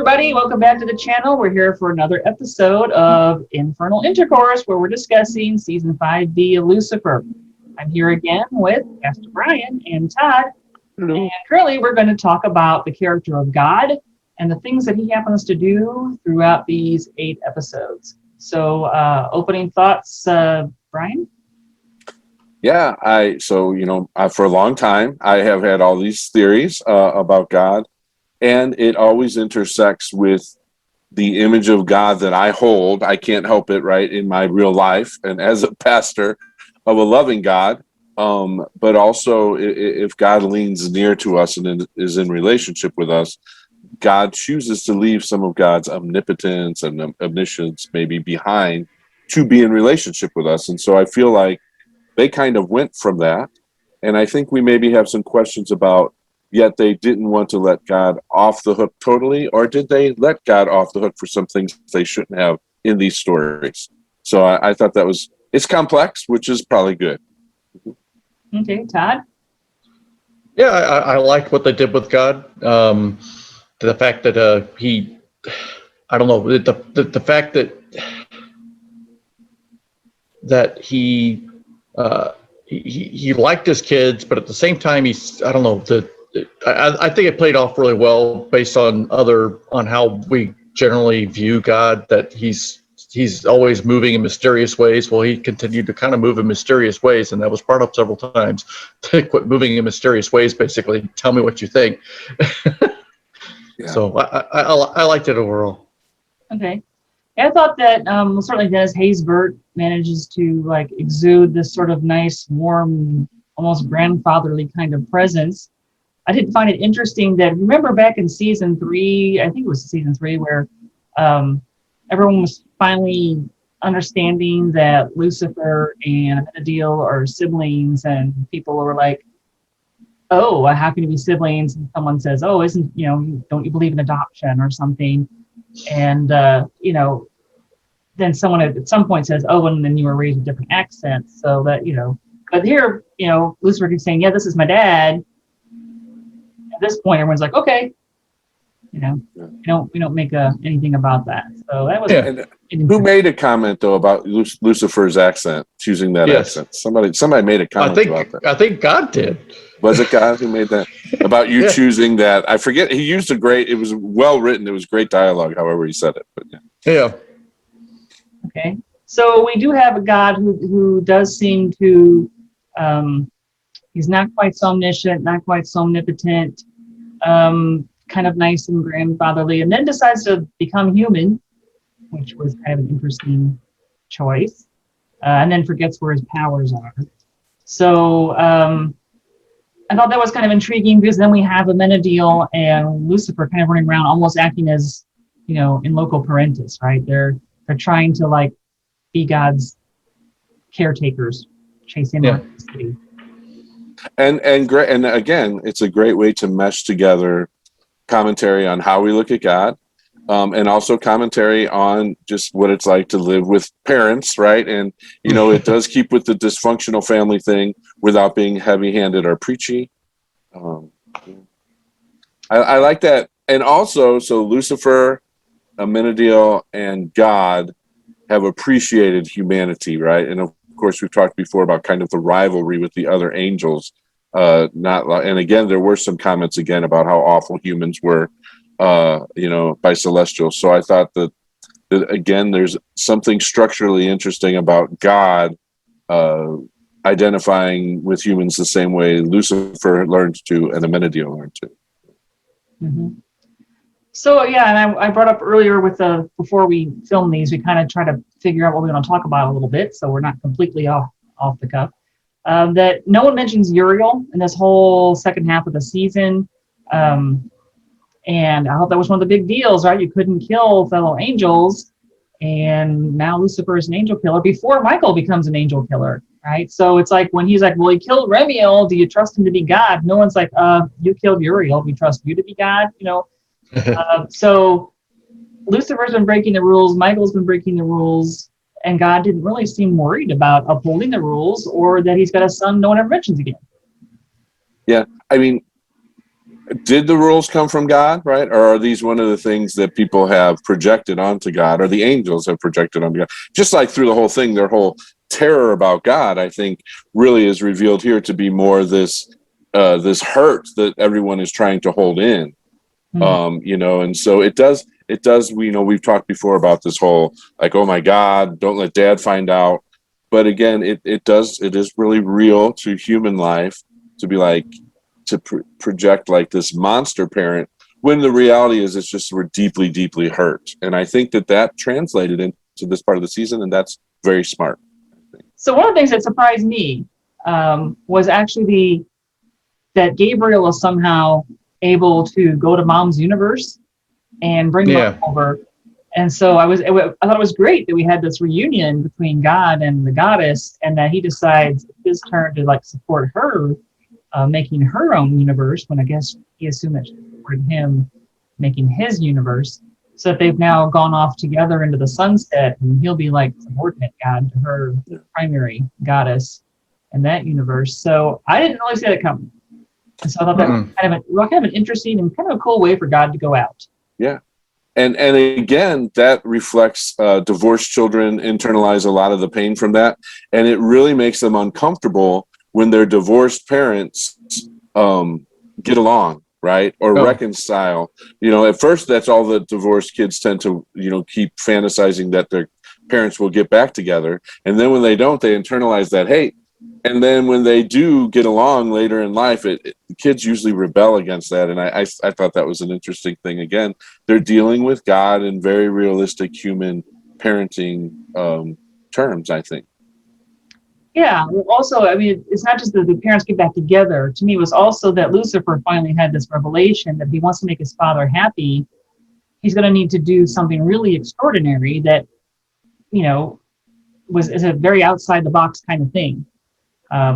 everybody, welcome back to the channel. We're here for another episode of Infernal Intercourse, where we're discussing Season 5B of Lucifer. I'm here again with Pastor Brian and Todd. Hello. And currently we're going to talk about the character of God and the things that he happens to do throughout these 8 episodes. So opening thoughts, Brian? Yeah, for a long time, I have had all these theories about God, and it always intersects with the image of God that I hold. I can't help it, right, in my real life, and as a pastor of a loving God, but also if God leans near to us and is in relationship with us, God chooses to leave some of God's omnipotence and omniscience maybe behind to be in relationship with us. And so I feel like they kind of went from that. And I think we maybe have some questions about, yet they didn't want to let God off the hook totally, or did they let God off the hook for some things they shouldn't have in these stories? So I thought it's complex, which is probably good. Okay, Todd? Yeah, I liked what they did with God. The fact that I don't know, the fact that he liked his kids, but at the same time, I think it played off really well based on how we generally view God, that he's always moving in mysterious ways. Well, he continued to kind of move in mysterious ways, and that was brought up several times. Quit moving in mysterious ways, basically. Tell me what you think. Yeah. So I liked it overall. Okay. I thought that certainly Dennis Haysbert manages to exude this sort of nice, warm, almost grandfatherly kind of presence. I did find it interesting that, remember back in season 3, I think it was season 3, where everyone was finally understanding that Lucifer and Amenadiel are siblings, and people were like, oh, how can you be siblings? And someone says, oh, don't you believe in adoption or something? And, then someone at some point says, oh, and then you were raised with different accents. So that, but here, Lucifer keeps saying, yeah, this is my dad. At this point, everyone's like, okay, we don't make anything about that. So that was. Yeah. And who made a comment though about Lucifer's accent, choosing that accent? Somebody made a comment about that. I think God did. Was it God who made that about you choosing that? I forget. He used it was well written. It was great dialogue, however he said it. But yeah. Okay. So we do have a God who does seem to, he's not quite so omniscient, not quite so omnipotent, kind of nice and grandfatherly, and then decides to become human, which was kind of an interesting choice, and then forgets where his powers are. So I thought that was kind of intriguing, because then we have Amenadiel and Lucifer kind of running around almost acting as, in loco parentis, right? They're trying to be God's caretakers, chase him out of the city. And great, and again, it's a great way to mesh together commentary on how we look at God, and also commentary on just what it's like to live with parents, right? And it does keep with the dysfunctional family thing without being heavy-handed or preachy. I like that. And also, so Lucifer, Amenadiel, and God have appreciated humanity, right? And of course, we've talked before about kind of the rivalry with the other angels. And again, there were some comments again about how awful humans were, by celestials. So I thought that again, there's something structurally interesting about God identifying with humans the same way Lucifer learned to and Amenadiel learned to. Mm-hmm. So yeah, and I brought up earlier before we film these, we kind of try to figure out what we're going to talk about a little bit, so we're not completely off the cuff. That no one mentions Uriel in this whole second half of the season, and I hope that was one of the big deals, right? You couldn't kill fellow angels, and now Lucifer is an angel killer before Michael becomes an angel killer, right? So it's like when he's like, well, he killed Remiel, do you trust him to be God? No one's like, you killed Uriel, we trust you to be God, So Lucifer's been breaking the rules, Michael's been breaking the rules, and God didn't really seem worried about upholding the rules, or that he's got a son no one ever mentions again. Yeah, I mean, did the rules come from God, right? Or are these one of the things that people have projected onto God, or the angels have projected onto God? Just like through the whole thing, their whole terror about God, I think, really is revealed here to be more this this hurt that everyone is trying to hold in. And so it does. We've talked before about this whole like, oh my God, don't let Dad find out. But again, it is really real to human life to be like, to project like this monster parent when the reality is it's just we're deeply, deeply hurt. And I think that translated into this part of the season, and that's very smart. So one of the things that surprised me was actually that Gabriel was somehow able to go to Mom's universe and bring Mom over. And so I thought it was great that we had this reunion between God and the goddess, and that he decides it's his turn to like support her, making her own universe, when I guess he assumed that she supported him making his universe. So that they've now gone off together into the sunset, and he'll be like subordinate God to her primary goddess in that universe. So I didn't really see that coming. And so I thought that was kind of an interesting and kind of a cool way for God to go out. Yeah. And again, that reflects divorced children internalize a lot of the pain from that. And it really makes them uncomfortable when their divorced parents get along, right? Or reconcile. At first, that's all the divorced kids tend to, keep fantasizing that their parents will get back together. And then when they don't, they internalize that hate. And then when they do get along later in life, the kids usually rebel against that. And I thought that was an interesting thing. Again, they're dealing with God in very realistic human parenting terms, I think. Yeah. Well, also, I mean, it's not just that the parents get back together. To me, it was also that Lucifer finally had this revelation that if he wants to make his father happy, he's going to need to do something really extraordinary that, is a very outside the box kind of thing.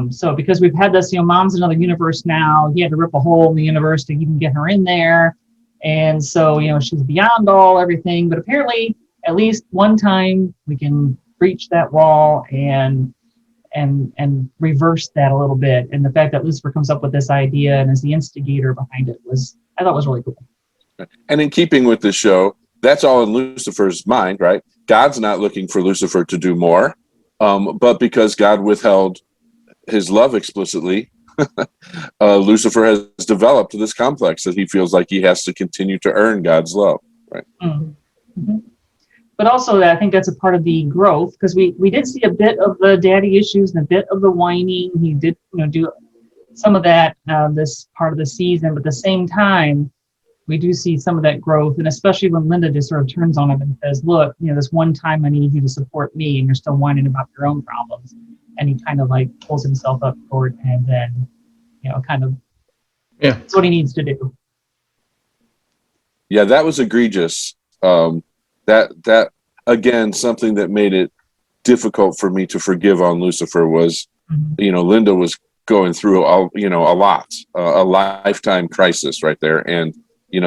So because we've had this, Mom's another universe now, he had to rip a hole in the universe to even get her in there. And so, she's beyond everything. But apparently, at least one time, we can breach that wall and reverse that a little bit. And the fact that Lucifer comes up with this idea and is the instigator behind it I thought was really cool. And in keeping with the show, that's all in Lucifer's mind, right? God's not looking for Lucifer to do more, but because God withheld his love explicitly, Lucifer has developed this complex that he feels like he has to continue to earn God's love, right? Mm-hmm. But also, I think that's a part of the growth, because we did see a bit of the daddy issues and a bit of the whining. He did, do some of that this part of the season, but at the same time, we do see some of that growth, and especially when Linda just sort of turns on him and says, "Look, this one time I need you to support me, and you're still whining about your own problems." And he kind of like pulls himself up for it, and then, that's what he needs to do. Yeah, that was egregious. That again, something that made it difficult for me to forgive on Lucifer was, Linda was going through a lot, a lifetime crisis right there, and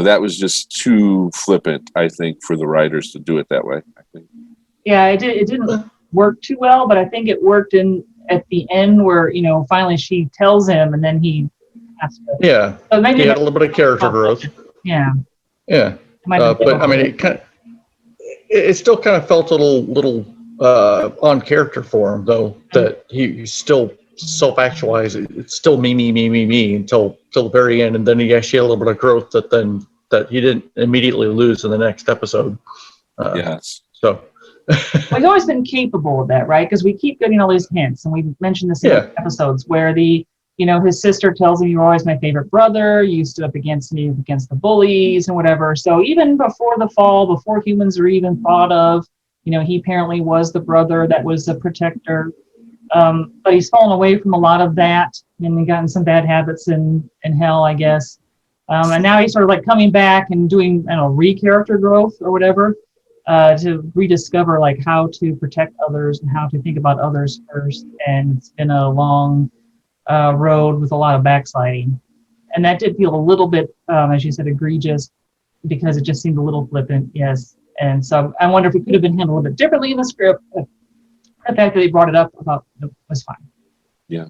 that was just too flippant, I think, for the writers to do it that way. I think. Yeah, it didn't work too well, but I think it worked at the end where finally she tells him, and then he has to. Yeah, so maybe he had a little bit of character growth. Yeah. But I mean, it still kind of felt a little on character for him, though, that he's still self-actualized. It's still me until the very end, and then he actually had a little bit of growth that he didn't immediately lose in the next episode. Yes. So. He's always been capable of that, right? Because we keep getting all these hints, and we've mentioned this in episodes where his sister tells him, "You're always my favorite brother. You stood up against me, against the bullies and whatever." So even before the fall, before humans are even thought of, he apparently was the brother that was the protector. But he's fallen away from a lot of that, and he got in some bad habits in hell, I guess. And now he's sort of like coming back and doing, re-character growth or whatever. To rediscover like how to protect others and how to think about others first. And it's been a long road with a lot of backsliding. And that did feel a little bit, as you said, egregious, because it just seemed a little flippant, yes. And so I wonder if it could have been handled a little bit differently in the script. But the fact that they brought it up about was fine. Yeah.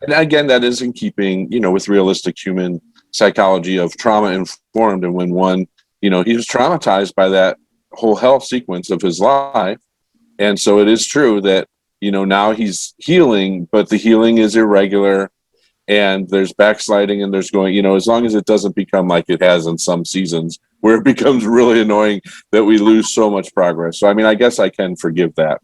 And again, that is in keeping, with realistic human psychology of trauma informed, and when one, he was traumatized by that whole hell sequence of his life. And so it is true that, now he's healing, but the healing is irregular, and there's backsliding, and there's going, as long as it doesn't become like it has in some seasons where it becomes really annoying that we lose so much progress. So, I guess I can forgive that.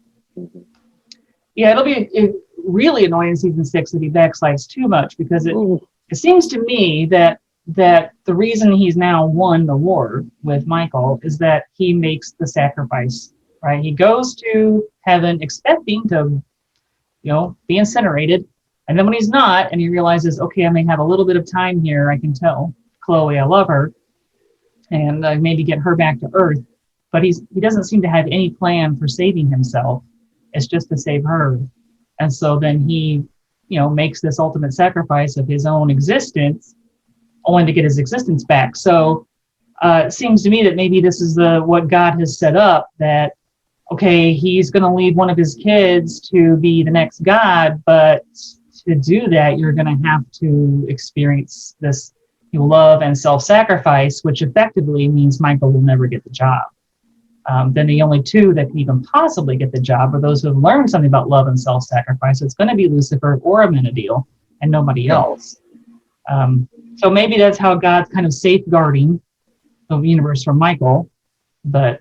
Yeah, it'll be really annoying in season 6 if he backslides too much, because it seems to me that the reason he's now won the war with Michael is that he makes the sacrifice, right? He goes to heaven expecting to, be incinerated. And then when he's not, and he realizes, okay, I may have a little bit of time here, I can tell Chloe I love her, and maybe get her back to Earth. But he doesn't seem to have any plan for saving himself. It's just to save her. And so then he, makes this ultimate sacrifice of his own existence, only to get his existence back. So it seems to me that maybe this is what God has set up, that, okay, he's going to lead one of his kids to be the next God, but to do that, you're going to have to experience this love and self-sacrifice, which effectively means Michael will never get the job. Then the only two that can even possibly get the job are those who have learned something about love and self-sacrifice. It's going to be Lucifer or Amenadiel and nobody else. So maybe that's how God's kind of safeguarding the universe from Michael. But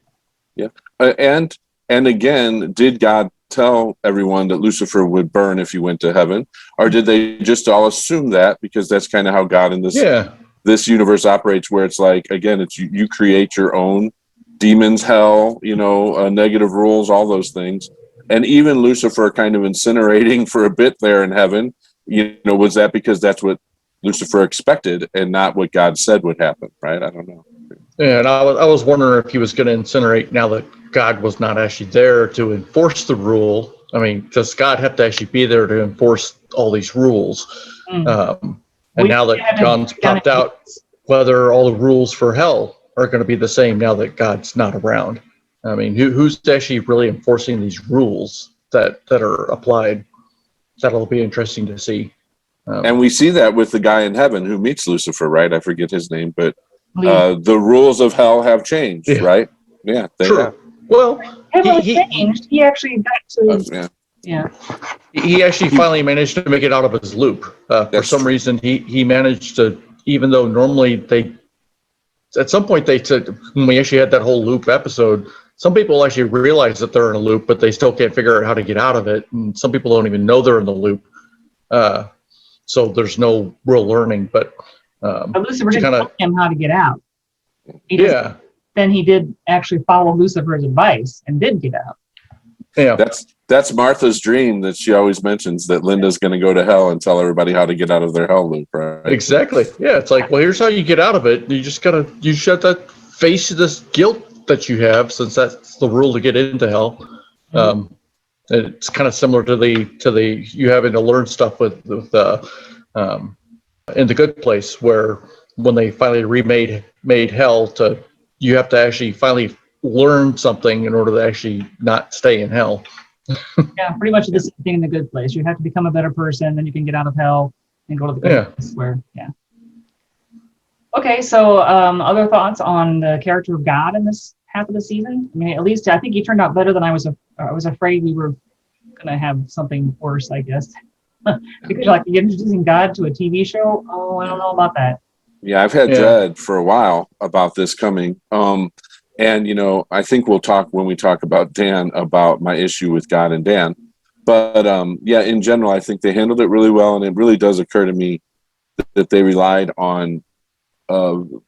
yeah, and again, did God tell everyone that Lucifer would burn if he went to heaven, or did they just all assume that because that's kind of how God in this universe operates, where it's like, again, it's you create your own demons, hell, negative rules, all those things. And even Lucifer kind of incinerating for a bit there in heaven, was that because that's what Lucifer expected and not what God said would happen, right? I don't know. Yeah, and I was wondering if he was going to incinerate now that God was not actually there to enforce the rule. Does God have to actually be there to enforce all these rules? And now that John's popped out, whether all the rules for hell are going to be the same now that God's not around. Who's actually really enforcing these rules that are applied? That'll be interesting to see. And we see that with the guy in heaven who meets Lucifer, right? I forget his name, but the rules of hell have changed, right? Yeah, they have. Well, he changed. He actually got to. He actually finally managed to make it out of his loop. For some reason, he managed to, even though normally at some point they said, when we actually had that whole loop episode, some people actually realize that they're in a loop, but they still can't figure out how to get out of it. And some people don't even know they're in the loop. So there's no real learning, but Lucifer didn't tell him how to get out. Then he did actually follow Lucifer's advice and did get out. Yeah, that's Martha's dream that she always mentions, that Linda's going to go to hell and tell everybody how to get out of their hell loop, right? Exactly. Yeah, it's like, well, here's how you get out of it. You just you shut that face this guilt that you have, since that's the rule to get into hell. It's kind of similar to the you having to learn stuff with in The Good Place, where when they finally made hell, you have to actually finally learn something in order to actually not stay in hell. Yeah, pretty much the same thing in The Good Place. You have to become a better person, then you can get out of hell and go to the good place. Okay, so other thoughts on the character of God in this half of the season? At least I think he turned out better than I was afraid we were going to have something worse, I guess. Because you're introducing God to a TV show. Oh, I don't know about that. Yeah, I've had dread for a while about this coming. And, I think we'll talk when we talk about Dan about my issue with God and Dan. But in general, I think they handled it really well. And it really does occur to me that they relied on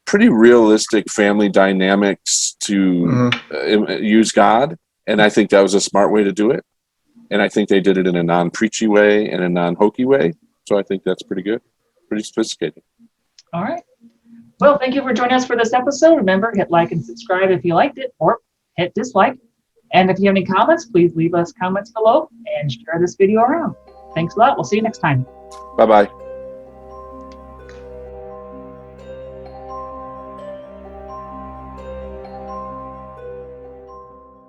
pretty realistic family dynamics to use God. And I think that was a smart way to do it. And I think they did it in a non-preachy way and a non-hokey way. So I think that's pretty good, pretty sophisticated. All right. Well, thank you for joining us for this episode. Remember, hit like and subscribe if you liked it, or hit dislike. And if you have any comments, please leave us comments below and share this video around. Thanks a lot. We'll see you next time. Bye-bye.